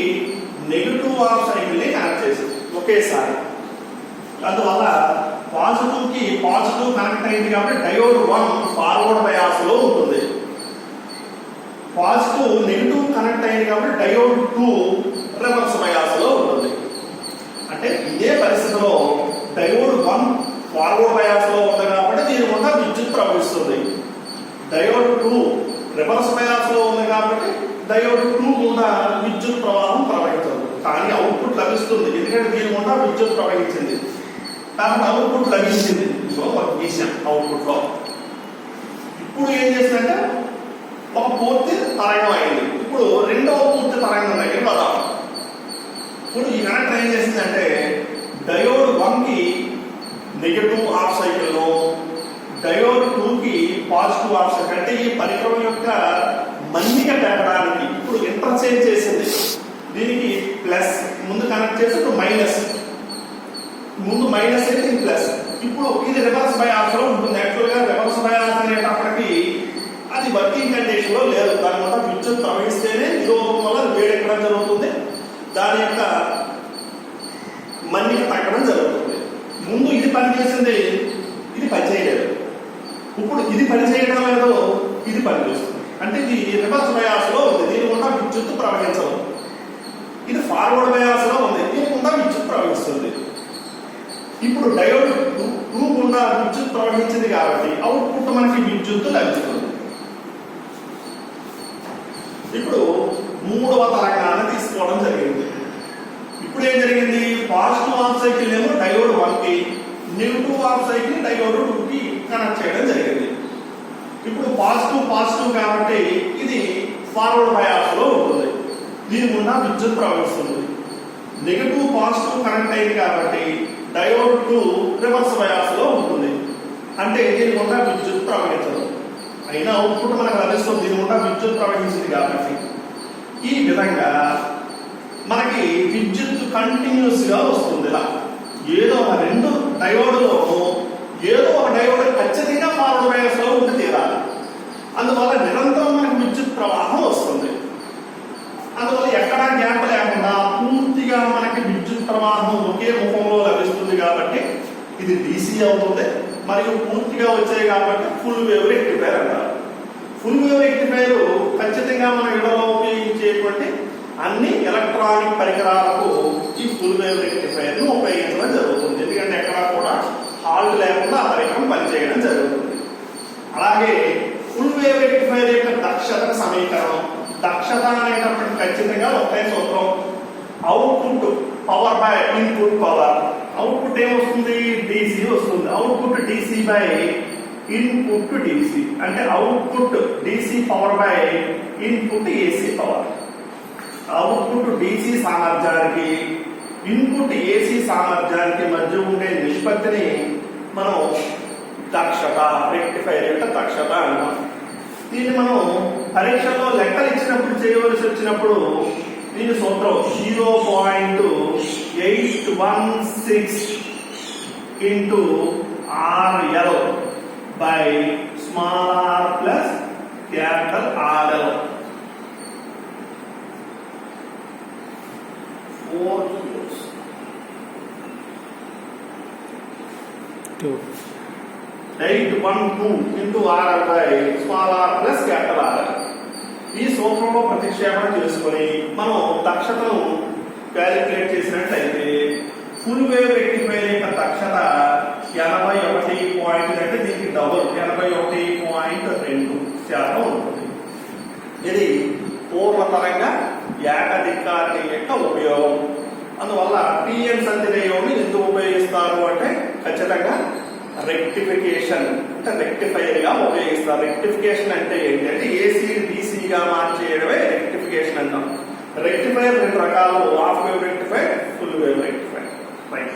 నెగిటివ్ హాఫ్ సైకిల్ ని కనెక్ట్ చేసింది ఒకేసారి. అందువల్ల పాజిటివ్ కి పాజిటివ్ కనెక్ట్ అయింది కాబట్టి డయోడ్ 1 ఫార్వర్డ్ బయాస్ లో ఉంటుంది. పాజిటివ్ నెగిటివ్ కనెక్ట్ అయింది కాబట్టి డయోడ్ 2 రివర్స్ బయాస్ లో ఉంటుంది. అంటే ఇదే పరిస్థితిలో డయోడ్ 1 ఫార్వర్డ్ బయాస్ లో ఉంది కాబట్టి దీని గుండా విద్యుత్ ప్రవహిస్తుంది. డయోడ్ 2 రివర్స్ బయాస్ లో ఉంది కాబట్టి డయోడ్ 2 గుండా విద్యుత్ ప్రవాహం ప్రవహించదు. కానీ అవుట్పుట్ లభిస్తుంది, ఎందుకంటే దీని గుండా విద్యుత్ ప్రవహించింది కాబట్టి అవుట్పుట్ లభించింది. సో ఒక విషయం అవుట్పుట్ లో ఇప్పుడు ఏం చేసిందంటే ఒక పూర్తి తరంగం అయింది. ఇప్పుడు రెండవ పూర్తి తరంగం దగ్గర వద్దాం. ఇప్పుడు ఈ కనెక్టర్ ఏం చేసిందంటే డయోడ్ 1 కి నెగటివ్ హాఫ్ సైకిల్ లో, డయోడ్ 2 కి పాజిటివ్ హాఫ్ సైకిల్. అంటే ఈ పరికరం యొక్క మన్నిక పెట్టడానికి ఇప్పుడు ఇంటర్చేంజ్ చేసింది. దీనికి ప్లస్ ముందు కనెక్ట్ చేసి ఇప్పుడు మైనస్, ముందు మైనస్ అయితే ప్లస్. ఇప్పుడు ఇది రివర్స్ బయాస్ లో ఉంటుంది. యాక్చువల్ గా రివర్స్ బయాస్ అనేటప్పటికి అది వర్కింగ్ కండిషన్ లో లేదు. దాని వల్ల విద్యుత్ ప్రవహిస్తేనే నిరోధకం వల్ల వేడెక్కడం జరుగుతుంది, దాని యొక్క మన్నిక తగ్గడం జరుగుతుంది. ముందు ఇది పనిచేసింది, ఇది పనిచేయలేదు. ఇప్పుడు ఇది పనిచేయడం లేదో ఇది పనిచేస్తుంది. అంటే ఇది రివర్స్ బయాస్ లో ఉంది, దీని గుండా విద్యుత్ ప్రవహించదు. ఇది ఫార్వర్డ్ బయాస్ లో ఉంది, దీని గుండా విద్యుత్ ప్రవహిస్తుంది. ఇప్పుడు డయోడ్ 2 గుండా విద్యుత్ ప్రవహించింది కాబట్టి అవుట్పుట్ మనకి విద్యుత్ లభిస్తుంది. ఇప్పుడు మూడవ తరంగాన్ని తీసుకోవడం జరిగింది. ఇప్పుడు ఏం జరిగింది, పాజిటివ్ హాఫ్ సైకిల్ ఏమో డయోడ్ 1 కి, నెగిటివ్ హాఫ్ సైకిల్ డయోడ్ 2 కి కనెక్ట్ చేయడం జరిగింది. ఇప్పుడు పాజిటివ్ కాబట్టి ఇది ఫార్వర్డ్ బయాస్ లో ఉంటుంది, దీని గుండా విద్యుత్ ప్రవహిస్తుంది. నెగిటివ్ పాజిటివ్ కనెక్ట్ అయింది కాబట్టి డయోడ్ 2 రివర్స్ బయాస్ లో ఉంటుంది, అంటే దీని గుండా విద్యుత్ ప్రవహించదు. అయినా అవుట్పుట్ మనకు లభిస్తుంది, దీని గుండా విద్యుత్ ప్రవహించింది కాబట్టి. ఈ విధంగా మనకి విద్యుత్ కంటిన్యూస్ గా వస్తుంది. ఇలా ఏదో ఒక రెండు డయోడ్లో ఏదో ఒక డయోడ్ ఖచ్చితంగా ఫార్వర్డ్ బయాస్ లో ఉండి తీరాలి. అందువల్ల నిరంతరం మనకు విద్యుత్ ప్రవాహం వస్తుంది. అందువల్ల ఎక్కడా గ్యాప్ లేకుండా పూర్తిగా మనకి విద్యుత్ ప్రవాహం ఒకే ముఖంలో లభిస్తుంది కాబట్టి ఇది DC అవుతుంది. మరియు పూర్తిగా వచ్చాయి కాబట్టి ఫుల్ వేవ్ రెక్టిఫైర్ అంటారు. ఫుల్ వేవ్ రెక్టిఫైర్ ఖచ్చితంగా మన ఇళ్లలో ఉపయోగించేటువంటి అన్ని ఎలక్ట్రానిక్ పరికరాలకు ఈ ఫుల్ వేవ్ రెక్టిఫైర్ ను ఉపయోగించడం జరుగుతుంది. ఎందుకంటే ఎక్కడా కూడా హాల్ట్ లేకుండా ఆ పరికరం పనిచేయడం జరుగుతుంది. అలాగే ఫుల్ వేవ్ రెక్టిఫైర్ యొక్క దక్షత సమీకరణం, దక్షత అనేటప్పుడు ఖచ్చితంగా ఒకటే సూత్రం, output power by input power. Output ఏమొస్తుంది, DC వస్తుంది. Output DC by input DC, అంటే output DC power by input AC power. Output DC సామర్థ్యానికి ఇన్పుట్ AC సామర్థ్యానికి మధ్య ఉండే నిష్పత్తిని మనం దక్షత, రెక్టిఫైర్ యొక్క దక్షత అంటాం. దీన్ని మనం పరీక్షల్లో లెక్కలు ఇచ్చినప్పుడు చేయవలసి వచ్చినప్పుడు దీని సూత్రం 0.816 into RL by small r plus capital RL. 4 kilos. 812 into RL by small r plus capital RL. ఈ సూత్రంలో ప్రతిక్షేపణ చేసుకొని మనం దక్షతను క్యాలిక్యులేట్ చేసినట్లయితే ఫుల్ వేవ్ రెక్టిఫైర్ యొక్క దక్షత 81 అంటే దీనికి డబుల్ 81.2% ఉంటుంది. ఇది పూర్వతరంగా ఏకదిక్కారణి యొక్క ఉపయోగం. అందువల్ల PN సంధిరేయోని ఎందుకు ఉపయోగిస్తారు అంటే ఖచ్చితంగా రెక్టిఫికేషన్ అంటే రెక్టిఫైర్ గా ఉపయోగిస్తారు. రెక్టిఫికేషన్ అంటే ఏంటంటే AC DC గా మార్చేయడమే రెక్టిఫికేషన్ అంటాం. రెక్టిఫైర్ రెండు రకాలు, half wave rectifier, full wave rectifier. Right.